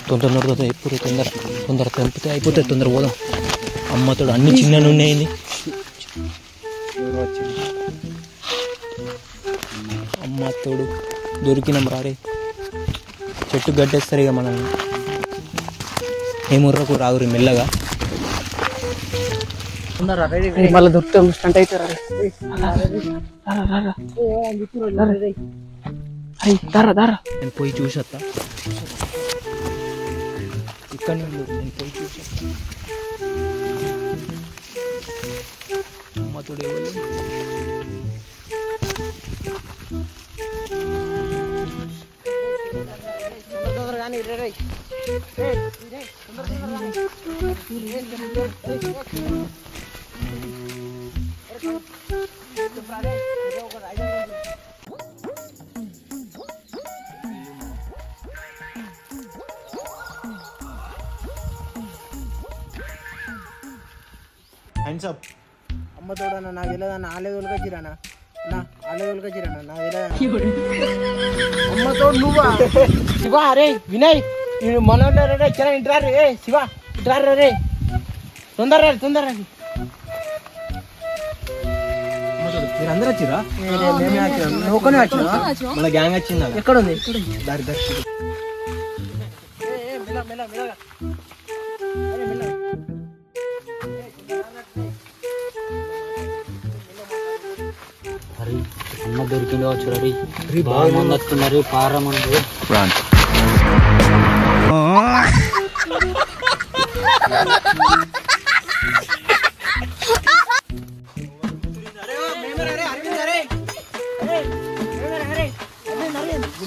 తొందర ఎప్పుడు తొందర తెంపితే అయిపోతుంది. తొందర పోదాం. అమ్మతోడు అన్ని చిన్న ఉన్నాయండి. అమ్మతోడు దొరికినాం రారే. చెట్టు గడ్డేస్తారు ఇక మనల్ని. ఏముర్రకు రాగురి మెల్లగా. మళ్ళీ దొరుకుతాం స్టంట్ అవుతారా? నేను పోయి చూసొస్తా. ఇక్కడ నేను పోయి చూసొస్తా. అమ్మతోడు ఎవరు అమ్మ తోడన్నా నాకు తెలియదన్న. ఆలే తోలుకొచ్చిరానా ఆలే తోలుకొచ్చిరానా నాకు తెలియదు. అమ్మ తోడు నువ్వా? శివ అరే వినయ్ మనోళ్ళు రే చిన్న ఇంటారు. ఏ శివ ఇంటారు రే తొందర మీరు అందరు వచ్చిరా? ఒక్కనే వచ్చినా మన గ్యాంగ్ వచ్చిందా? ఎక్కడ ఉంది? దారి అమ్మ దొరికిందో చూడరి. బాగా మంది వస్తున్నారు. పారమంటారు.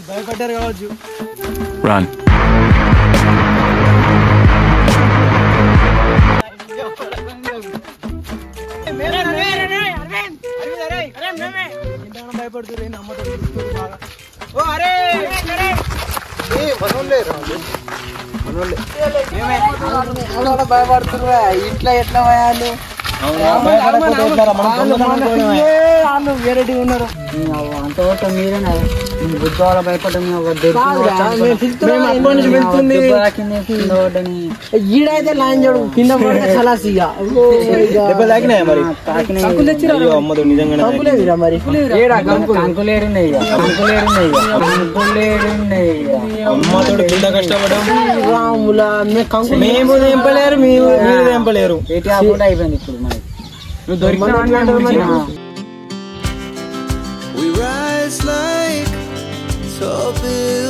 భయపడ్డారు కావచ్చు. భయపడుతుంది. అమ్మతో భయపడుతున్నా. ఇట్లా ఎట్లా పోయాలి? వేరేటి ఉన్నారు అంతవరకు మీరేనా బుద్ధవాళ్ళ భయపడ్డా? ఈడైతే లాంజ్ కింద పడితే ఖలాస్. మేము తెంపలేరు, మీరు తెంపలేరు. అయిపోయింది ఇప్పుడు మనకి. నువ్వు దొరికిన We rise like tall buildings.